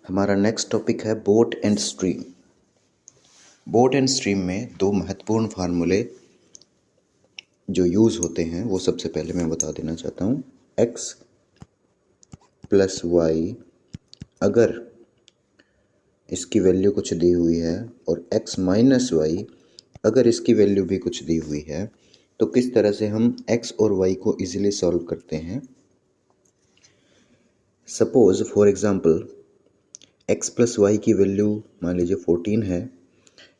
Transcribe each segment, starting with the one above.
हमारा next topic है boat and stream. Boat and stream में दो महत्वपूर्ण फार्मूले जो यूज़ होते हैं वो सबसे पहले मैं बता देना चाहता हूँ। x प्लस वाई अगर इसकी वैल्यू कुछ दी हुई है और x माइनस वाई अगर इसकी वैल्यू भी कुछ दी हुई है तो किस तरह से हम x और y को इजीली सॉल्व करते हैं। Suppose for example x plus y की वैल्यू मान लीजिए 14 है,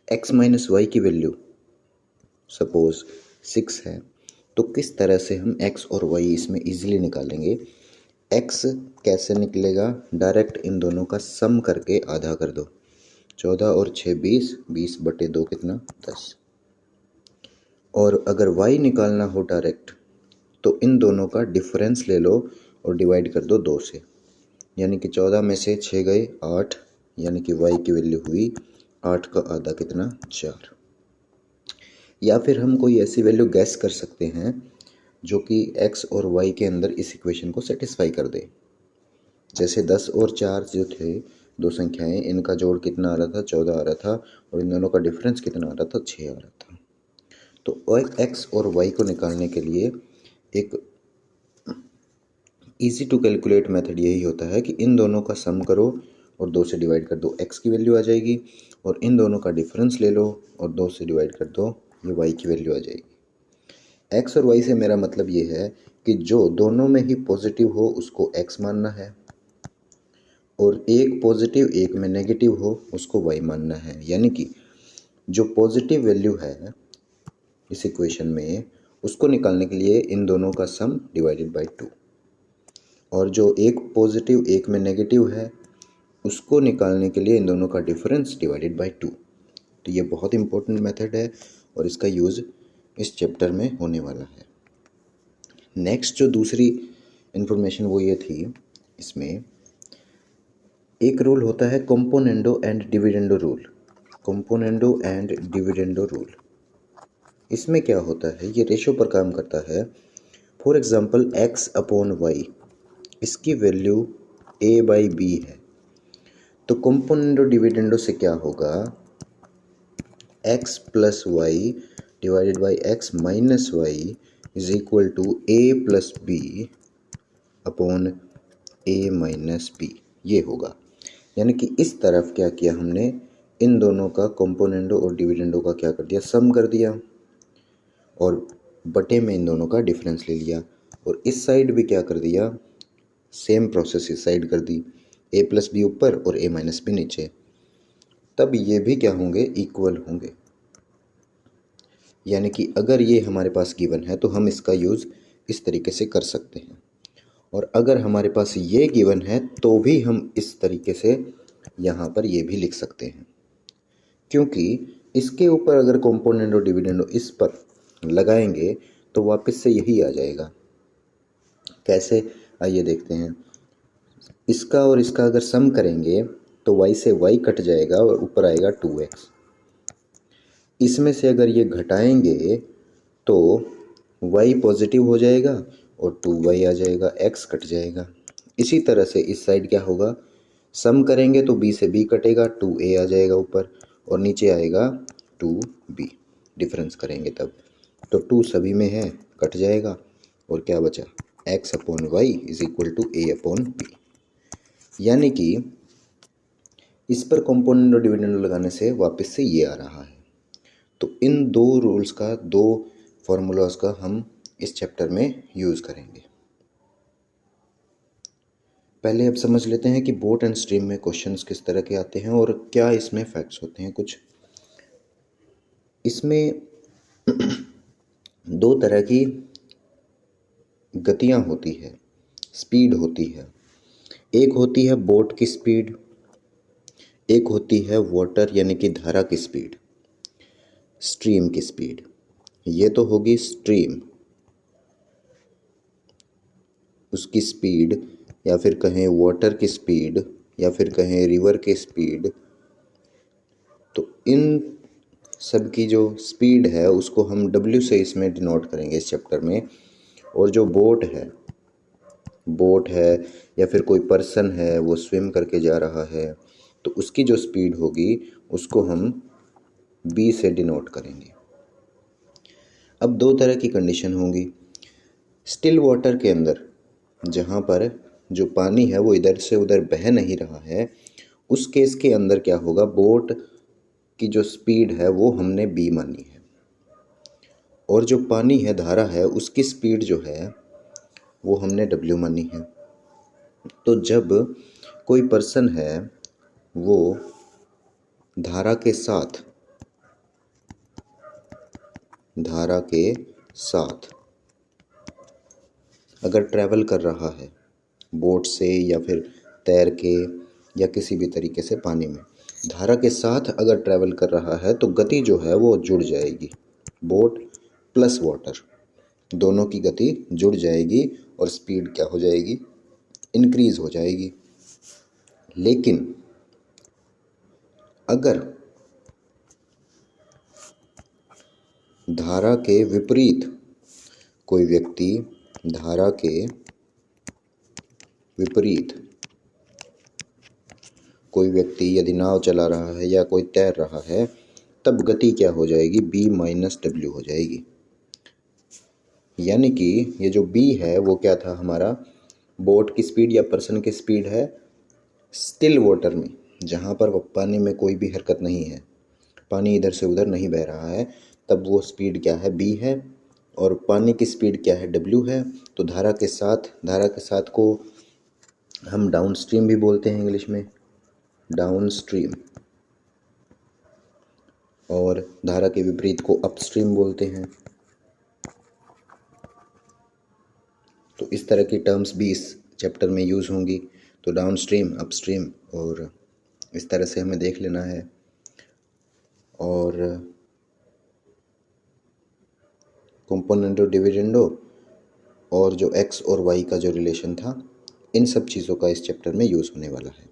x माइनस वाई की वैल्यू सपोज 6 है, तो किस तरह से हम x और y इसमें इजीली निकालेंगे। x कैसे निकलेगा, डायरेक्ट इन दोनों का सम करके आधा कर दो। 14 और 6 20, 20 बटे 2 कितना 10। और अगर y निकालना हो डायरेक्ट तो इन दोनों का डिफरेंस ले लो और डिवाइड कर दो 2 से, यानी कि 14 में से 6 गए 8, यानी कि y की वैल्यू हुई 8 का आधा कितना 4। या फिर हम कोई ऐसी वैल्यू गैस कर सकते हैं जो कि x और y के अंदर इस इक्वेशन को सेटिस्फाई कर दे। जैसे 10 और 4 जो थे दो संख्याएं, इनका जोड़ कितना आ रहा था 14 आ रहा था और इन दोनों का डिफरेंस कितना आ रहा था 6 आ रहा था। तो x और y को निकालने के लिए एक इजी टू कैलकुलेट मेथड यही होता है कि इन दोनों का सम करो और 2 से डिवाइड कर दो, x की वैल्यू आ जाएगी, और इन दोनों का डिफरेंस ले लो और 2 से डिवाइड कर दो, ये y की वैल्यू आ जाएगी। x और y से मेरा मतलब ये है कि जो दोनों में ही पॉजिटिव हो उसको x मानना है और एक पॉजिटिव एक में नेगेटिव हो उसको y मानना है। यानी कि जो पॉजिटिव वैल्यू है इस इक्वेशन में उसको निकालने के लिए इन दोनों का सम डिवाइडेड बाय 2, और जो एक पॉजिटिव एक में नेगेटिव है उसको निकालने के लिए इन दोनों का डिफरेंस डिवाइडेड बाय 2। तो ये बहुत इंपॉर्टेंट मेथड है और इसका यूज़ इस चैप्टर में होने वाला है। नेक्स्ट जो दूसरी इन्फॉर्मेशन वो ये थी, इसमें एक रूल होता है componendo and dividendo rule. Componendo and dividendo rule, इसमें क्या होता है, ये रेशो पर काम करता है। For example x upon y, इसकी वैल्यू a बाई बी है, तो कंपोनेंडो डिविडेंडो से क्या होगा, x plus y divided by x minus y is equal to a plus b upon a minus b, ये होगा। यानी कि इस तरफ क्या किया हमने, इन दोनों का कंपोनेंडो और डिविडेंडो का क्या कर दिया, सम कर दिया और बटे में इन दोनों का डिफरेंस ले लिया, और इस साइड भी क्या कर दिया, सेम प्रोसेस इस साइड कर दी, a प्लस बी ऊपर और a माइनस बी नीचे, तब ये भी क्या होंगे, इक्वल होंगे। यानी कि अगर ये हमारे पास गिवन है तो हम इसका यूज़ इस तरीके से कर सकते हैं, और अगर हमारे पास ये गिवन है तो भी हम इस तरीके से यहाँ पर ये भी लिख सकते हैं, क्योंकि इसके ऊपर अगर कंपोनेंट और डिविडेंड इस पर लगाएंगे तो वापस से यही आ जाएगा। कैसे, आइए देखते हैं। इसका और इसका अगर सम करेंगे तो y से y कट जाएगा और ऊपर आएगा 2x। इसमें से अगर ये घटाएंगे तो y पॉजिटिव हो जाएगा और 2y आ जाएगा, x कट जाएगा। इसी तरह से इस साइड क्या होगा, सम करेंगे तो b से b कटेगा, 2a आ जाएगा ऊपर और नीचे आएगा 2b, डिफरेंस करेंगे तब तो 2 सभी में है, कट जाएगा और क्या बचा, x upon y is equal to a upon b. यानी कि इस पर कंपोनेंट और डिविडेंड लगाने से वापस से ये आ रहा है। तो इन दो रूल्स का, दो फॉर्मूलाज का हम इस चैप्टर में यूज़ करेंगे। पहले अब समझ लेते हैं कि बोट एंड स्ट्रीम में क्वेश्चंस किस तरह के आते हैं और क्या इसमें फैक्ट्स होते हैं कुछ। इसमें दो तरह की गतियाँ होती है, स्पीड होती है। एक होती है बोट की स्पीड, एक होती है वाटर यानी कि धारा की स्पीड, स्ट्रीम की स्पीड। ये तो होगी स्ट्रीम, उसकी स्पीड, या फिर कहें वाटर की स्पीड, या फिर कहें रिवर की स्पीड। तो इन सब की जो स्पीड है उसको हम W से इसमें डिनोट करेंगे इस चैप्टर में। और जो बोट है बोट है या फिर कोई पर्सन है वो स्विम करके जा रहा है, तो उसकी जो स्पीड होगी उसको हम b से डिनोट करेंगे। अब दो तरह की कंडीशन होंगी। स्टिल वाटर के अंदर जहाँ पर जो पानी है वो इधर से उधर बह नहीं रहा है, उस केस के अंदर क्या होगा, बोट की जो स्पीड है वो हमने b मानी है, और जो पानी है, धारा है, उसकी स्पीड जो है वो हमने w मानी है। तो जब कोई पर्सन है वो धारा के साथ अगर ट्रैवल कर रहा है बोट से या फिर तैर के या किसी भी तरीके से पानी में, धारा के साथ अगर ट्रैवल कर रहा है तो गति जो है वो जुड़ जाएगी। बोट प्लस वाटर दोनों की गति जुड़ जाएगी और स्पीड क्या हो जाएगी, इंक्रीज हो जाएगी। लेकिन अगर धारा के विपरीत कोई व्यक्ति धारा के विपरीत कोई व्यक्ति यदि नाव चला रहा है या कोई तैर रहा है, तब गति क्या हो जाएगी, b माइनस डब्ल्यू हो जाएगी। यानी कि ये जो b है वो क्या था हमारा, बोट की स्पीड या पर्सन की स्पीड है स्टिल वाटर में, जहाँ पर पानी में कोई भी हरकत नहीं है, पानी इधर से उधर नहीं बह रहा है, तब वो स्पीड क्या है, b है, और पानी की स्पीड क्या है, w है। तो धारा के साथ को हम डाउन स्ट्रीम भी बोलते हैं इंग्लिश में, डाउन स्ट्रीम, और धारा के विपरीत को अपस्ट्रीम बोलते हैं। तो इस तरह की टर्म्स भी इस चैप्टर में यूज़ होंगी। तो डाउन स्ट्रीम, अपस्ट्रीम, और इस तरह से हमें देख लेना है। और कंपोनेंटो डिविडेंडो और जो एक्स और वाई का जो रिलेशन था, इन सब चीज़ों का इस चैप्टर में यूज़ होने वाला है।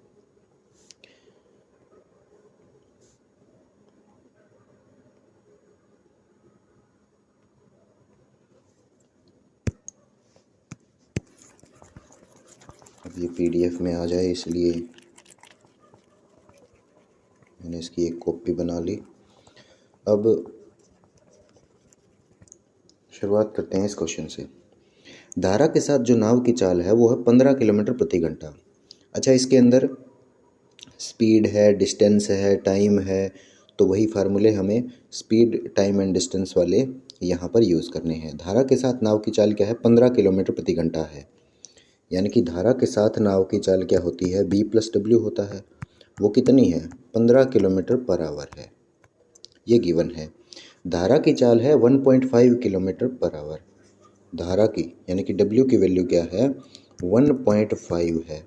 अब ये PDF में आ जाए इसलिए मैंने इसकी एक कॉपी बना ली। अब शुरुआत करते हैं इस क्वेश्चन से। धारा के साथ जो नाव की चाल है वो है 15 किलोमीटर प्रति घंटा। अच्छा, इसके अंदर स्पीड है, डिस्टेंस है, टाइम है, तो वही फार्मूले हमें स्पीड, टाइम एंड डिस्टेंस वाले यहाँ पर यूज़ करने हैं। धारा के साथ नाव की चाल क्या है, 15 किलोमीटर प्रति घंटा है। यानी कि धारा के साथ नाव की चाल क्या होती है, b प्लस डब्ल्यू होता है। वो कितनी है, 15 किलोमीटर पर आवर है, ये गिवन है। धारा की चाल है 1.5 किलोमीटर पर आवर। धारा की यानी कि w की वैल्यू क्या है, 1.5 है।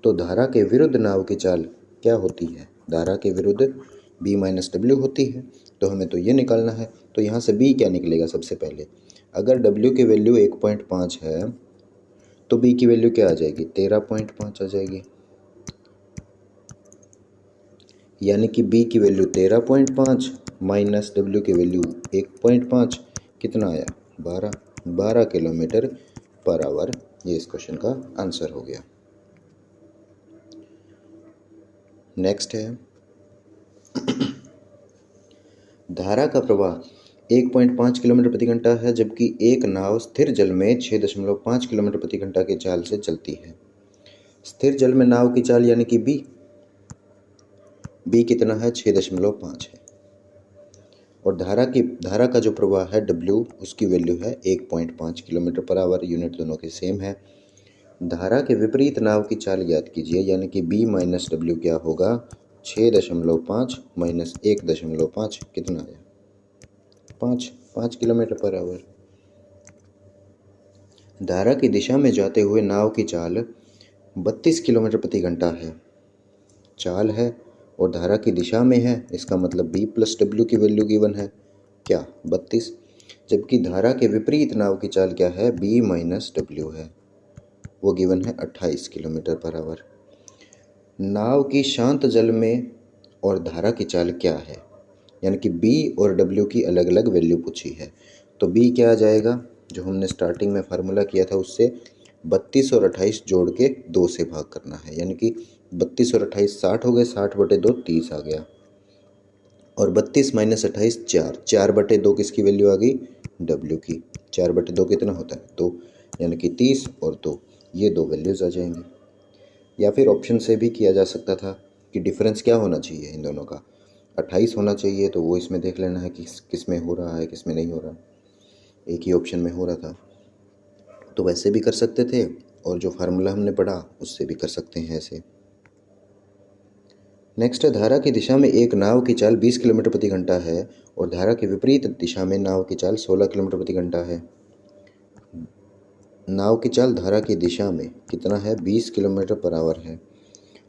तो धारा के विरुद्ध नाव की चाल क्या होती है, धारा के विरुद्ध b माइनस डब्ल्यू होती है। तो हमें तो ये निकालना है। तो यहाँ से b क्या निकलेगा, सबसे पहले अगर w की वैल्यू 1.5 है तो b की वैल्यू क्या आ जाएगी, 13.5 आ जाएगी। यानी कि b की वैल्यू 13.5 माइनस w की वैल्यू 1.5, कितना आया, 12 किलोमीटर पर आवर। ये इस क्वेश्चन का आंसर हो गया। नेक्स्ट है, धारा का प्रवाह 1.5 किलोमीटर प्रति घंटा है, जबकि एक नाव स्थिर जल में 6.5 किलोमीटर प्रति घंटा की चाल से चलती है। स्थिर जल में नाव की चाल यानी कि b कितना है, 6.5 है। और धारा का जो प्रवाह है w, उसकी वैल्यू है 1.5 किलोमीटर पर आवर। यूनिट दोनों के सेम है। धारा के विपरीत नाव की चाल ज्ञात कीजिए, यानी कि b माइनस डब्ल्यू क्या होगा, 6.5 माइनस 1.5, कितना आया, 5 किलोमीटर पर आवर। धारा की दिशा में जाते हुए नाव की चाल 32 किलोमीटर प्रति घंटा है। चाल है और धारा की दिशा में है, इसका मतलब b प्लस डब्ल्यू की वैल्यू गिवन है क्या, 32। जबकि धारा के विपरीत नाव की चाल क्या है, b माइनस डब्ल्यू है, वो गिवन है 28 किलोमीटर पर आवर। नाव की शांत जल में और धारा की चाल क्या है, यानी कि b और w की अलग अलग वैल्यू पूछी है। तो b क्या आ जाएगा, जो हमने स्टार्टिंग में फार्मूला किया था उससे 32 और 28 जोड़ के 2 से भाग करना है, यानी कि 32 और 28 60 हो गए, 60/2 30 आ गया। और 32 माइनस 28 4, 4/2 किसकी वैल्यू आ गई, W की। 4/2 कितना होता है, 2, यानी कि 30 और 2, ये 2 वैल्यूज़ आ जाएंगी। या फिर ऑप्शन से भी किया जा सकता था कि डिफरेंस क्या होना चाहिए इन दोनों का, 28 होना चाहिए, तो वो इसमें देख लेना है कि किस में हो रहा है किस में नहीं हो रहा। एक ही ऑप्शन में हो रहा था, तो वैसे भी कर सकते थे, और जो फार्मूला हमने पढ़ा उससे भी कर सकते हैं ऐसे। नेक्स्ट है, धारा की दिशा में एक नाव की चाल 20 किलोमीटर प्रति घंटा है और धारा के विपरीत दिशा में नाव की चाल 16 किलोमीटर प्रति घंटा है। नाव की चाल धारा की दिशा में कितना है, 20 किलोमीटर पर आवर है,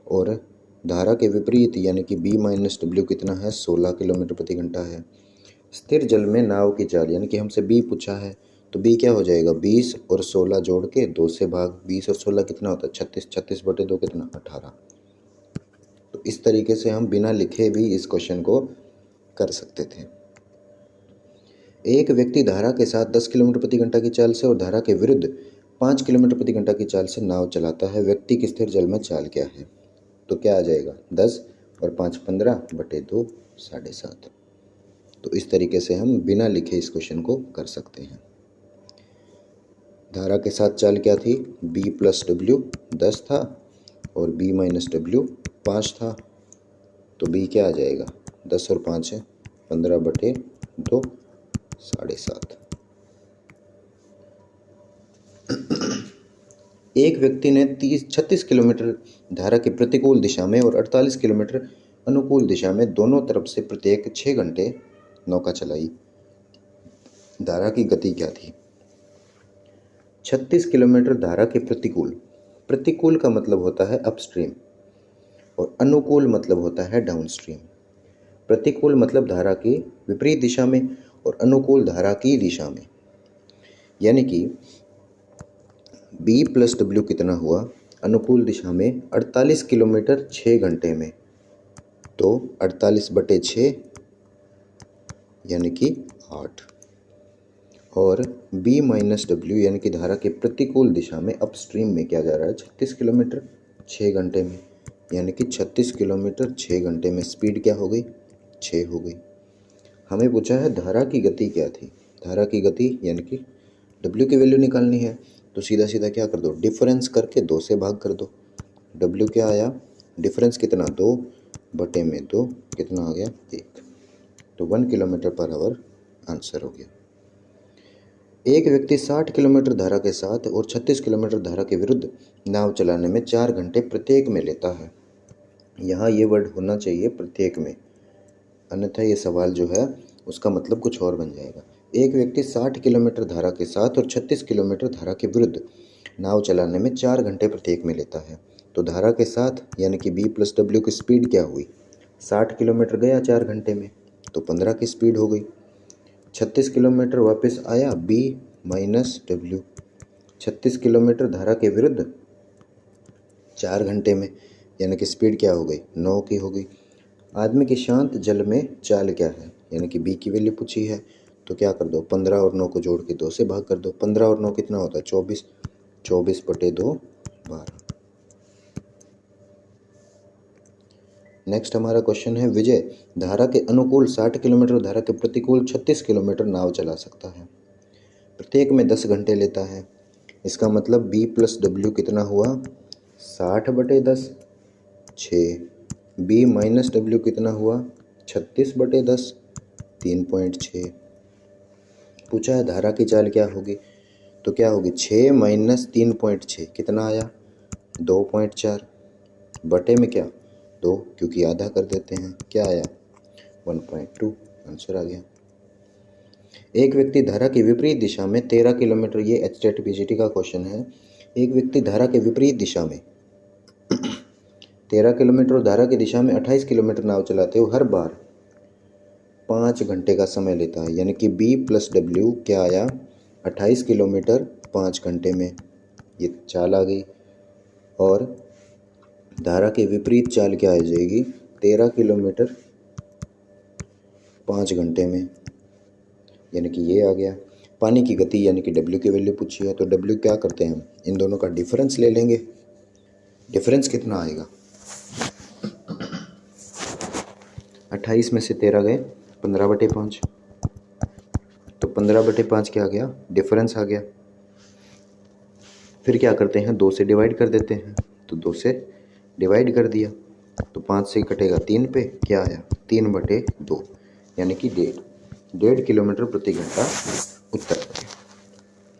और धारा के विपरीत यानी कि B माइनस डब्ल्यू कितना है, 16 किलोमीटर प्रति घंटा है। स्थिर जल में नाव की चाल, यानी कि हमसे B पूछा है, तो B क्या हो जाएगा, 20 और 16 जोड़ के 2 से भाग, 20 और 16 कितना होता है, 36, 36/2 कितना, 18। तो इस तरीके से हम बिना लिखे भी इस क्वेश्चन को कर सकते थे। एक व्यक्ति धारा के साथ 10 किलोमीटर प्रति घंटा की चाल से और धारा के विरुद्ध 5 किलोमीटर प्रति घंटा की चाल से नाव चलाता है। व्यक्ति की स्थिर जल में चाल क्या है, तो क्या आ जाएगा, 10 और 5 15/2 7.5। तो इस तरीके से हम बिना लिखे इस क्वेश्चन को कर सकते हैं। धारा के साथ चाल क्या थी, B प्लस W 10 था और B माइनस W 5 था, तो B क्या आ जाएगा, 10 और 5 है 15/2 7.5। एक व्यक्ति ने 36 किलोमीटर धारा के प्रतिकूल दिशा में और 48 किलोमीटर अनुकूल दिशा में दोनों तरफ से प्रत्येक 6 घंटे नौका चलाई। धारा की गति क्या थी, 36 किलोमीटर धारा के प्रतिकूल, प्रतिकूल का मतलब होता है अपस्ट्रीम और अनुकूल मतलब होता है डाउनस्ट्रीम। प्रतिकूल मतलब धारा की विपरीत दिशा में और अनुकूल धारा की दिशा में, यानी कि B प्लस W कितना हुआ, अनुकूल दिशा में 48 किलोमीटर 6 घंटे में, तो 48/6 यानी कि 8। और B माइनस डब्ल्यू यानी कि धारा के प्रतिकूल दिशा में अपस्ट्रीम में क्या जा रहा है, 36 किलोमीटर 6 घंटे में, यानी कि 36 किलोमीटर 6 घंटे में स्पीड क्या हो गई, 6 हो गई। हमें पूछा है धारा की गति क्या थी, धारा की गति यानी कि W की वैल्यू निकालनी है, तो सीधा सीधा क्या कर दो, डिफरेंस करके 2 से भाग कर दो। W क्या आया, डिफरेंस कितना, 2/2 कितना आ गया, 1, तो 1 किलोमीटर पर आवर आंसर हो गया। एक व्यक्ति 60 किलोमीटर धारा के साथ और 36 किलोमीटर धारा के विरुद्ध नाव चलाने में 4 घंटे प्रत्येक में लेता है। यहाँ ये वर्ड होना चाहिए प्रत्येक में, अन्यथा ये सवाल जो है उसका मतलब कुछ और बन जाएगा। एक व्यक्ति 60 किलोमीटर धारा के साथ और 36 किलोमीटर धारा के विरुद्ध नाव चलाने में 4 घंटे प्रत्येक में लेता है। तो धारा के साथ यानी कि B प्लस डब्ल्यू की स्पीड क्या हुई, 60 किलोमीटर गया 4 घंटे में, तो 15 की स्पीड हो गई। 36 किलोमीटर वापस आया B माइनस डब्ल्यू, 36 किलोमीटर धारा के विरुद्ध 4 घंटे में, यानी कि स्पीड क्या हो गई, 9 की हो गई। आदमी की शांत जल में चाल क्या है, यानी कि B की वैल्यू पूछी है, तो क्या कर दो, 15 और 9 को जोड़ के 2 से भाग कर दो। 15 और 9 कितना होता है, 24, 24/2 12। नेक्स्ट हमारा क्वेश्चन है, विजय धारा के अनुकूल 60 किलोमीटर धारा के प्रतिकूल 36 किलोमीटर नाव चला सकता है, प्रत्येक में 10 घंटे लेता है। इसका मतलब B प्लस डब्ल्यू कितना हुआ, 60/10 6, B माइनस डब्ल्यू कितना हुआ, 36/10 3.6। पूछा है धारा की चाल क्या होगी, तो क्या होगी, 6 माइनस 3.6 कितना आया, 2.4, बटे में क्या 2, क्योंकि आधा कर देते हैं, क्या आया 1.2, आंसर आ गया। एक व्यक्ति धारा के विपरीत दिशा में 13 किलोमीटर, ये एचटेट पीजीटी का क्वेश्चन है। एक व्यक्ति धारा के विपरीत दिशा में 13 किलोमीटर और धारा की दिशा में 28 किलोमीटर नाव चलाते हो, हर बार 5 घंटे का समय लेता है, यानी कि B प्लस डब्ल्यू क्या आया, 28 किलोमीटर 5 घंटे में, ये चाल आ गई। और धारा के विपरीत चाल क्या आ जाएगी, 13 किलोमीटर 5 घंटे में, यानी कि ये आ गया। पानी की गति यानी कि W की वैल्यू पूछी है, तो W क्या करते हैं हम इन दोनों का डिफरेंस ले लेंगे। डिफरेंस कितना आएगा, 28 में से 13 गए 15/5, तो 15/5 क्या आ गया, डिफरेंस आ गया। फिर क्या करते हैं, 2 से डिवाइड कर देते हैं, तो 2 से डिवाइड कर दिया तो 5 से कटेगा 3 पे, क्या आया 3/2 यानी कि 1.5 किलोमीटर प्रति घंटा उत्तर।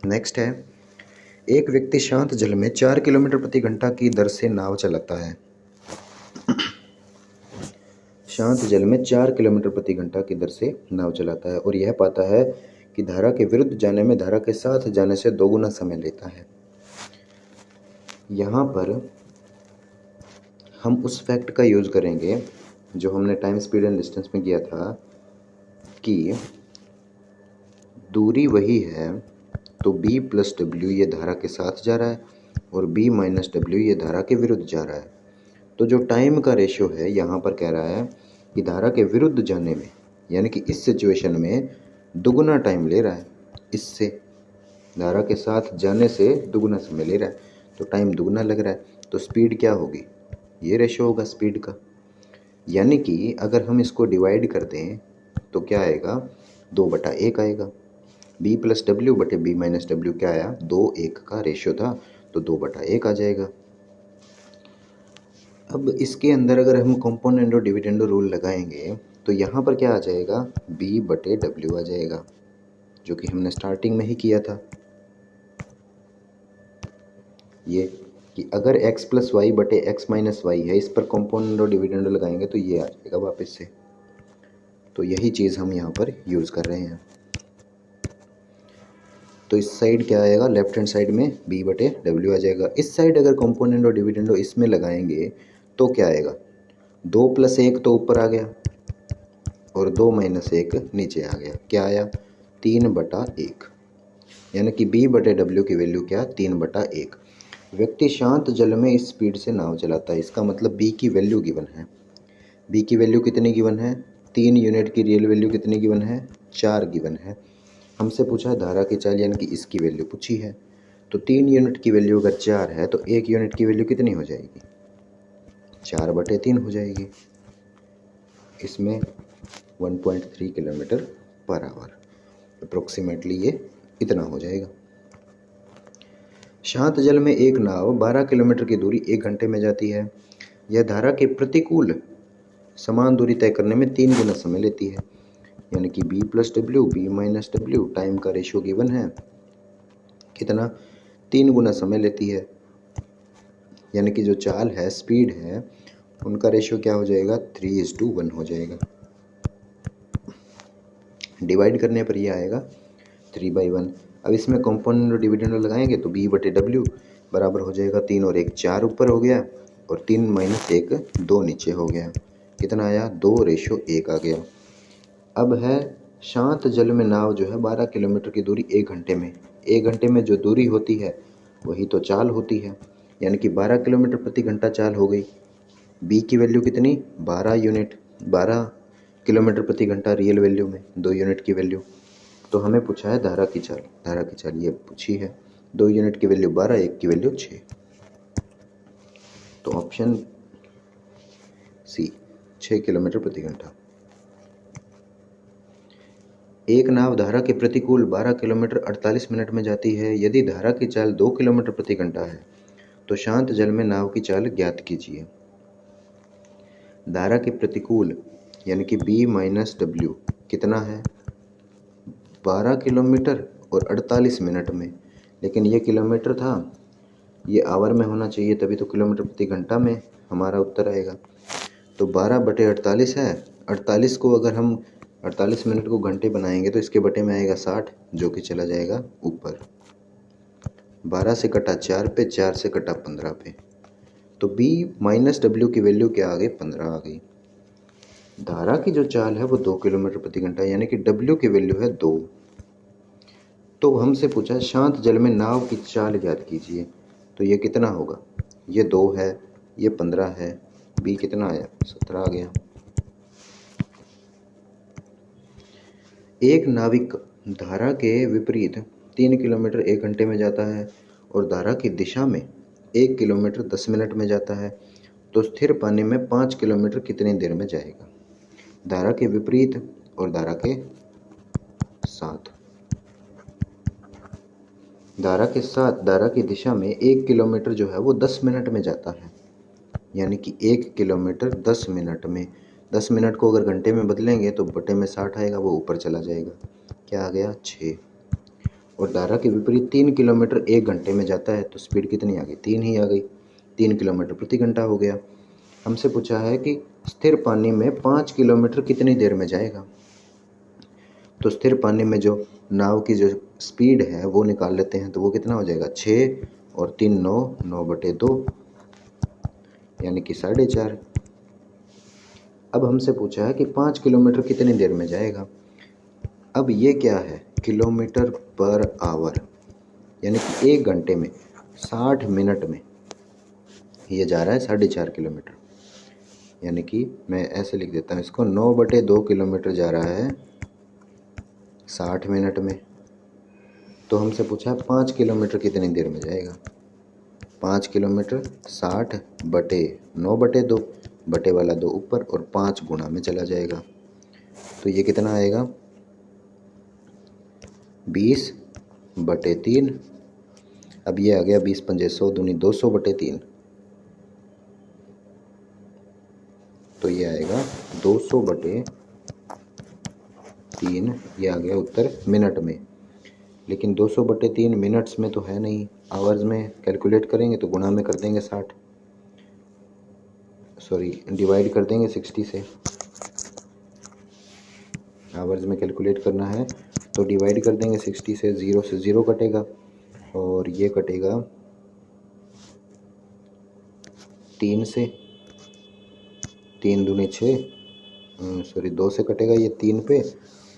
नेक्स्ट है, एक व्यक्ति शांत जल में 4 किलोमीटर प्रति घंटा की दर से नाव चलाता है। शांत जल में 4 किलोमीटर प्रति घंटा की दर से नाव चलाता है और यह पाता है कि धारा के विरुद्ध जाने में धारा के साथ जाने से 2 गुना समय लेता है। यहाँ पर हम उस फैक्ट का यूज़ करेंगे जो हमने टाइम स्पीड एंड डिस्टेंस में किया था कि दूरी वही है तो b + w ये धारा के साथ जा रहा है और b - w ये धारा के विरुद्ध जा रहा है। तो जो टाइम का रेशियो है यहाँ पर कह रहा है कि धारा के विरुद्ध जाने में यानी कि इस सिचुएशन में दुगुना टाइम ले रहा है, इससे धारा के साथ जाने से दुगुना समय ले रहा है, तो टाइम दुगुना लग रहा है। तो स्पीड क्या होगी, ये रेशियो होगा स्पीड का। यानी कि अगर हम इसको डिवाइड कर दें तो क्या आएगा, 2/1 आएगा। b + w बटे b - w क्या आया, 2:1 का रेशियो था तो 2/1 आ जाएगा। अब इसके अंदर अगर हम कंपोनेंडो डिविडेंडो रूल लगाएंगे तो यहाँ पर क्या आ जाएगा, b/w आ जाएगा, जो कि हमने स्टार्टिंग में ही किया था। ये कि अगर x + y बटे x - y है, इस पर कंपोनेंडो डिविडेंडो लगाएंगे तो ये आ जाएगा वापस से। तो यही चीज़ हम यहाँ पर यूज़ कर रहे हैं। तो इस साइड क्या आएगा, लेफ्ट हैंड साइड में b/w आ जाएगा। इस साइड अगर कंपोनेंडो डिविडेंडो इसमें लगाएंगे तो क्या आएगा, 2 + 1 तो ऊपर आ गया और 2 - 1 नीचे आ गया, क्या आया 3/1 यानी कि b/w की वैल्यू क्या, 3/1। व्यक्ति शांत जल में इस स्पीड से नाव चलाता है, इसका मतलब b की वैल्यू गिवन है। b की वैल्यू कितनी गिवन है, 3 यूनिट की रियल वैल्यू कितनी गिवन है, 4 गिवन है। हमसे पूछा है धारा की चाल यानी कि इसकी वैल्यू पूछी है, तो 3 यूनिट की वैल्यू अगर 4 है तो 1 यूनिट की वैल्यू कितनी हो जाएगी, 4/3 हो जाएगी। इसमें 1.3 km/h अप्रोक्सीमेटली ये इतना हो जाएगा। शांत जल में एक नाव 12 किलोमीटर की दूरी 1 घंटे में जाती है। यह धारा के प्रतिकूल समान दूरी तय करने में 3 गुना समय लेती है, यानी कि b + w b - w time का रेशियो गिवन है कितना, 3 गुना समय लेती है। यानी कि जो चाल है, स्पीड है, उनका रेशियो क्या हो जाएगा, 3:1 हो जाएगा। डिवाइड करने पर ये आएगा 3/1। अब इसमें कंपोनेंट और डिविडेंड लगाएंगे तो b/w बराबर हो जाएगा 3 और 1 4 ऊपर हो गया और 3 - 1 2 नीचे हो गया, कितना आया, 2:1 आ गया। अब है शांत जल में नाव जो है 12 किलोमीटर की दूरी 1 घंटे में, 1 घंटे में जो दूरी होती है वही तो चाल होती है, यानी कि 12 किलोमीटर प्रति घंटा चाल हो गई। b की वैल्यू कितनी, 12 यूनिट, 12 किलोमीटर प्रति घंटा रियल वैल्यू में 2 यूनिट की वैल्यू। तो हमें पूछा है धारा की चाल, धारा की चाल ये पूछी है, 2 यूनिट की वैल्यू 12, 1 की वैल्यू 6। तो ऑप्शन सी 6 किलोमीटर प्रति घंटा। एक नाव धारा के प्रतिकूल 12 किलोमीटर 48 मिनट में जाती है। यदि धारा की चाल 2 किलोमीटर प्रति घंटा है तो शांत जल में नाव की चाल ज्ञात कीजिए। धारा के प्रतिकूल यानी कि b - w कितना है, 12 किलोमीटर और 48 मिनट में, लेकिन ये किलोमीटर था, ये आवर में होना चाहिए तभी तो किलोमीटर प्रति घंटा में हमारा उत्तर आएगा। तो 12/48 है, 48 को अगर हम 48 मिनट को घंटे बनाएंगे तो इसके बटे में आएगा 60, जो कि चला जाएगा ऊपर। 12 से कटा 4 पे, 4 से कटा 15 पे, तो b - w की वैल्यू क्या आ गई, 15 आ गई। धारा की जो चाल है वो 2 किलोमीटर प्रति घंटा, यानी कि w की वैल्यू है 2। तो हमसे पूछा शांत जल में नाव की चाल ज्ञात कीजिए, तो ये कितना होगा, ये 2 है, ये 15 है, b कितना आया, 17 आ गया। एक नाविक धारा के विपरीत 3 किलोमीटर 1 घंटे में जाता है और धारा की दिशा में 1 किलोमीटर 10 मिनट में जाता है, तो स्थिर पानी में 5 किलोमीटर कितनी देर में जाएगा? धारा के विपरीत और धारा के साथ। धारा के साथ धारा की दिशा में 1 किलोमीटर जो है वो 10 मिनट में जाता है, यानी कि 1 किलोमीटर 10 मिनट में। 10 मिनट को अगर घंटे में बदलेंगे तो बटे में 60 आएगा, वो ऊपर चला जाएगा। क्या आ गया? 6। और धारा के विपरीत 3 किलोमीटर 1 घंटे में जाता है, तो स्पीड कितनी आ गई? 3 ही आ गई। 3 किलोमीटर प्रति घंटा हो गया। हमसे पूछा है कि स्थिर पानी में 5 किलोमीटर कितनी देर में जाएगा। तो स्थिर पानी में जो नाव की जो स्पीड है वो निकाल लेते हैं, तो वो कितना हो जाएगा? 6 और 3 9, 9/2 यानी कि 4.5। अब हमसे पूछा है कि 5 किलोमीटर कितनी देर में जाएगा। अब ये क्या है? किलोमीटर पर आवर, यानी कि 1 घंटे में 60 मिनट में ये जा रहा है 4.5 किलोमीटर, यानी कि मैं ऐसे लिख देता हूँ इसको, 9/2 किलोमीटर जा रहा है 60 मिनट में। तो हमसे पूछा है 5 किलोमीटर कितनी देर में जाएगा। 5 किलोमीटर 60/9/2, बटे वाला 2 ऊपर और 5 गुणा में चला जाएगा, तो ये कितना आएगा? 20/3। अब ये आ गया 20 पंजे 100 दूनी 200/3, तो ये आएगा 200/3। ये आ गया उत्तर मिनट में। लेकिन 200/3 मिनट्स में तो है नहीं, आवर्स में कैलकुलेट करेंगे तो गुणा में कर देंगे 60, सॉरी डिवाइड कर देंगे 60 से। आवर्स में कैलकुलेट करना है तो डिवाइड कर देंगे 60 से, 0 से 0 कटेगा और ये कटेगा 3 से, 3 दूनी 6, सॉरी 2 से कटेगा ये 3 पे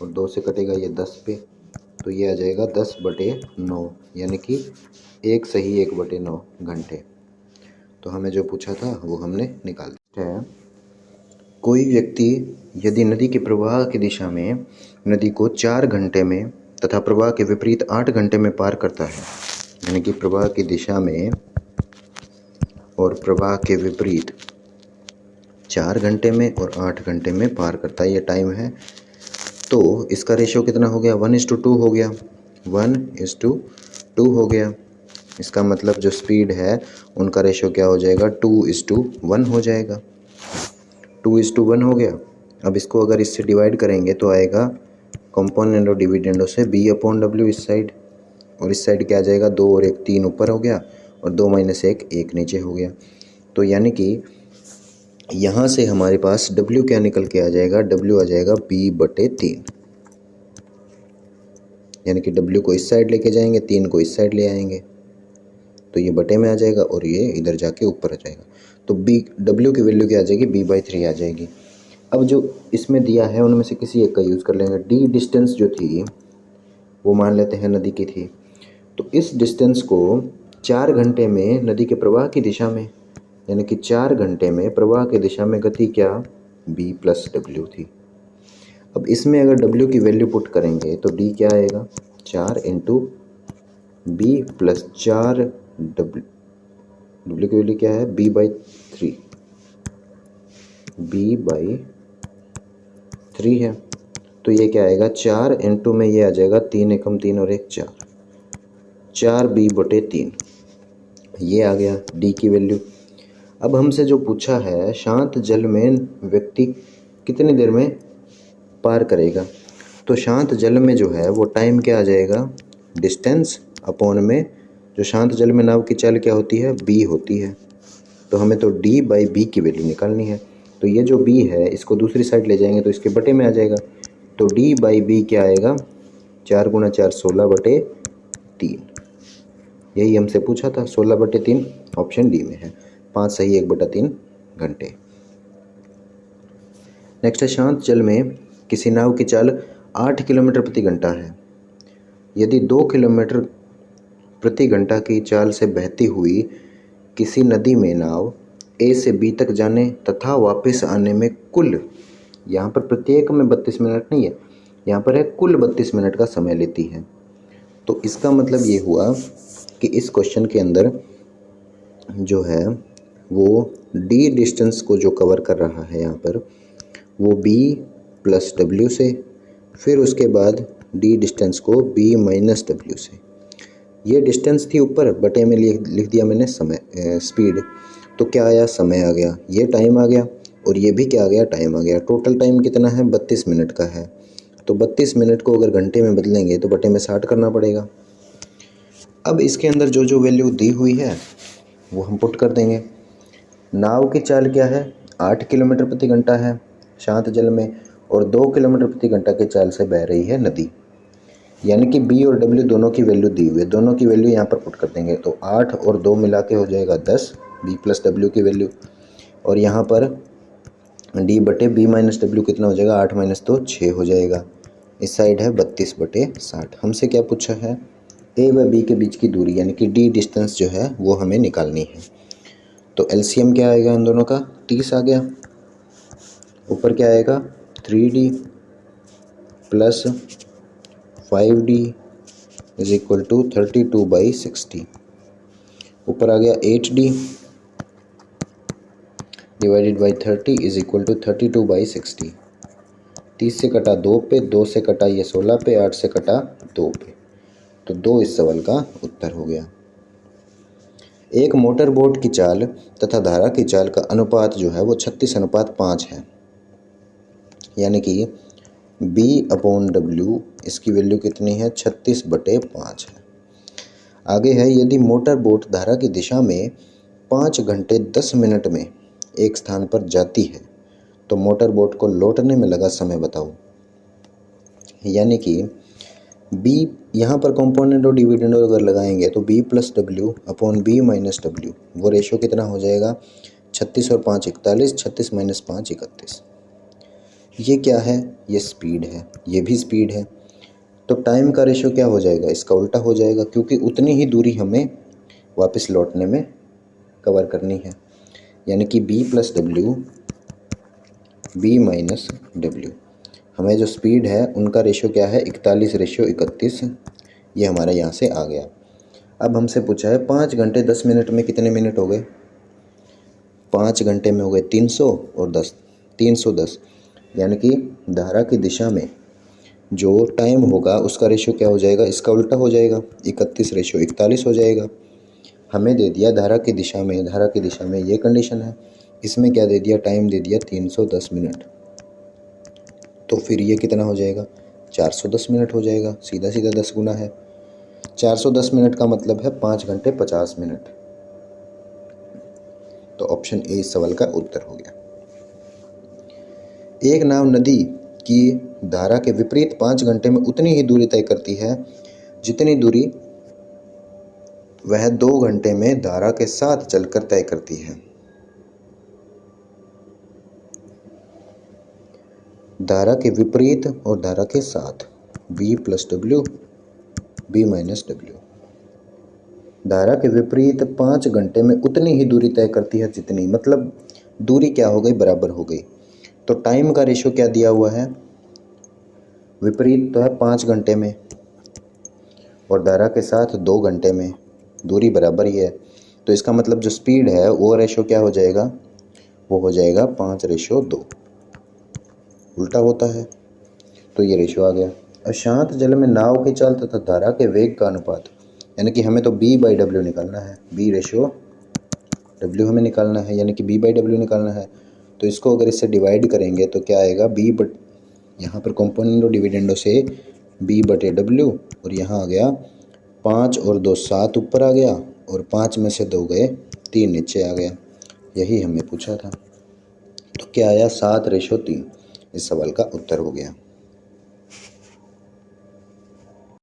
और 2 से कटेगा ये 10 पे, तो ये आ जाएगा 10/9, यानी कि 1 सही 1/9 घंटे। तो हमें जो पूछा था वो हमने निकाल दिया है। कोई व्यक्ति यदि नदी के प्रवाह की दिशा में नदी को 4 घंटे में तथा प्रवाह के विपरीत 8 घंटे में पार करता है, यानी कि प्रवाह की दिशा में और प्रवाह के विपरीत 4 घंटे में और 8 घंटे में पार करता है, ये टाइम है, तो इसका रेशियो कितना हो गया? 1:2 हो गया। 1:2 हो गया। इसका मतलब जो स्पीड है उनका रेशियो क्या हो जाएगा? 2:1 हो जाएगा। 2:1 हो गया। अब इसको अगर इससे डिवाइड करेंगे तो आएगा कंपोनेंट और डिविडेंडो से B/W इस साइड, और इस साइड क्या आ जाएगा? 2 और 1 3 ऊपर हो गया और 2 - 1 1 नीचे हो गया। तो यानी कि यहाँ से हमारे पास W क्या निकल के आ जाएगा? W आ जाएगा B/3, यानी कि W को इस साइड लेके जाएंगे, 3 को इस साइड ले आएंगे, तो ये बटे में आ जाएगा और ये इधर जाके ऊपर आ जाएगा। तो W की वैल्यू क्या आ जाएगी? B/3 आ जाएगी। अब जो इसमें दिया है उनमें से किसी एक का यूज़ कर लेंगे। D डिस्टेंस जो थी वो मान लेते हैं नदी की थी, तो इस डिस्टेंस को 4 घंटे में नदी के प्रवाह की दिशा में, यानी कि 4 घंटे में प्रवाह की दिशा में गति क्या? B+W थी। अब इसमें अगर W की वैल्यू पुट करेंगे तो D क्या आएगा? 4 × B+4 W की वैल्यू क्या है? B/3 है, तो ये क्या आएगा? 4 × में ये आ जाएगा 3 एकम 3 और 1 4, 4B/3, ये आ गया D की वैल्यू। अब हमसे जो पूछा है शांत जल में व्यक्ति कितनी देर में पार करेगा, तो शांत जल में जो है वो टाइम क्या आ जाएगा? डिस्टेंस अपॉन में जो शांत जल में नाव की चाल क्या होती है? B होती है, तो हमें तो D/B की वैल्यू निकालनी है। तो ये जो B है इसको दूसरी साइड ले जाएंगे तो इसके बटे में आ जाएगा, तो D/B क्या आएगा? 4 × 4 16/3, यही हमसे पूछा था। 16/3 ऑप्शन डी में है। 5 सही 1/3 घंटे। नेक्स्ट है, शांत जल में किसी नाव की चाल 8 किलोमीटर प्रति घंटा है। यदि 2 किलोमीटर प्रति घंटा की चाल से बहती हुई किसी नदी में नाव A से B तक जाने तथा वापस आने में कुल, यहाँ पर प्रत्येक में 32 मिनट नहीं है, यहाँ पर है कुल 32 मिनट का समय लेती है। तो इसका मतलब ये हुआ कि इस क्वेश्चन के अंदर जो है वो डी डिस्टेंस को जो कवर कर रहा है यहाँ पर वो बी प्लस डब्ल्यू से, फिर उसके बाद डी डिस्टेंस को बी माइनस डब्ल्यू से। ये डिस्टेंस थी ऊपर, बटे में लिख दिया मैंने समय स्पीड। तो क्या आया, समय आ गया, ये टाइम आ गया और ये भी क्या आ गया, टाइम आ गया। टोटल टाइम कितना है, 32 मिनट का है। तो 32 मिनट को अगर घंटे में बदलेंगे तो बटे में 60 करना पड़ेगा। अब इसके अंदर जो जो वैल्यू दी हुई है वो हम पुट कर देंगे। नाव की चाल क्या है, 8 किलोमीटर प्रति घंटा है शांत जल में, और 2 किलोमीटर प्रति घंटा की चाल से बह रही है नदी। यानी कि बी और डब्ल्यू दोनों की वैल्यू दी हुई है, दोनों की वैल्यू यहाँ पर पुट कर देंगे। तो 8 और 2 मिला के हो जाएगा 10, बी प्लस डब्ल्यू की वैल्यू। और यहाँ पर डी बटे बी माइनस डब्ल्यू कितना हो जाएगा, 8 माइनस 2 6 हो जाएगा। इस साइड है 32 बटे 60। हमसे क्या पूछा है, ए व बी के बीच की दूरी यानी कि डी डिस्टेंस जो है वो हमें निकालनी है। तो एलसीएम क्या आएगा इन दोनों का, 30 आ गया। ऊपर क्या आएगा, 3D plus 5D is equal to 32/60। ऊपर आ गया 8D divided by 30 is equal to 32/60। 30 से कटा 2 पे, 2 से कटा ये 16 पे, 8 से कटा 2 पे। तो 2 इस सवाल का उत्तर हो गया। एक मोटर बोट की चाल तथा धारा की चाल का अनुपात जो है वो 36:5 है। यानी कि B/W इसकी वैल्यू कितनी है, 36/5 है। आगे है, यदि मोटर बोट धारा की दिशा में 5 घंटे 10 मिनट में एक स्थान पर जाती है तो मोटर बोट को लौटने में लगा समय बताओ। यानी कि B यहाँ पर कंपोनेंट और डिविडेंड अगर लगाएंगे तो B plus W upon B minus W, वो रेशो कितना हो जाएगा, 36 और 5 41, 36 माइनस 5 31। ये क्या है, ये स्पीड है, ये भी स्पीड है। तो टाइम का रेशो क्या हो जाएगा, इसका उल्टा हो जाएगा, क्योंकि उतनी ही दूरी हमें वापस लौटने में कवर करनी है। यानी कि B plus W B minus W, हमें जो स्पीड है उनका रेशो क्या है, 41/31। ये हमारा यहाँ से आ गया। अब हमसे पूछा है 5 घंटे 10 मिनट में कितने मिनट हो गए, 5 घंटे में हो गए 300 और 10 310। यानी कि धारा की दिशा में जो टाइम होगा उसका रेशो क्या हो जाएगा, इसका उल्टा हो जाएगा, 31/41 हो जाएगा। हमें दे दिया धारा की दिशा में, धारा की दिशा में ये कंडीशन है, इसमें क्या दे दिया, टाइम दे दिया 310 मिनट। तो फिर ये कितना हो जाएगा, 410 मिनट हो जाएगा। सीधा सीधा 10 गुना है, 410 मिनट का मतलब है 5 घंटे 50 मिनट। तो ऑप्शन ए इस सवाल का उत्तर हो गया। एक नाव नदी की धारा के विपरीत 5 घंटे में उतनी ही दूरी तय करती है जितनी दूरी वह 2 घंटे में धारा के साथ चलकर तय करती है। धारा के विपरीत और धारा के साथ, B plus W B minus W. धारा के विपरीत 5 घंटे में उतनी ही दूरी तय करती है जितनी, मतलब दूरी क्या हो गई, बराबर हो गई। तो टाइम का रेशो क्या दिया हुआ है, विपरीत तो है 5 घंटे में और धारा के साथ 2 घंटे में, दूरी बराबर ही है। तो इसका मतलब जो स्पीड है वो रेशो क्या हो जाएगा, वो हो जाएगा 5/2, उल्टा होता है। तो ये रेशो आ गया। अशांत जल में नाव की चाल तथा धारा के वेग का अनुपात, यानी कि हमें तो B/W निकालना है, B/W हमें निकालना है, यानी कि B/W निकालना है। तो इसको अगर इससे डिवाइड करेंगे तो क्या आएगा, यहाँ पर कंपोनेंट और डिविडेंडो से B/W, और यहाँ आ गया 5 और 2 7 ऊपर आ गया, और 5 में से 2 गए 3 नीचे आ गया। यही हमें पूछा था। तो क्या आया, 7/3 इस सवाल का उत्तर हो गया।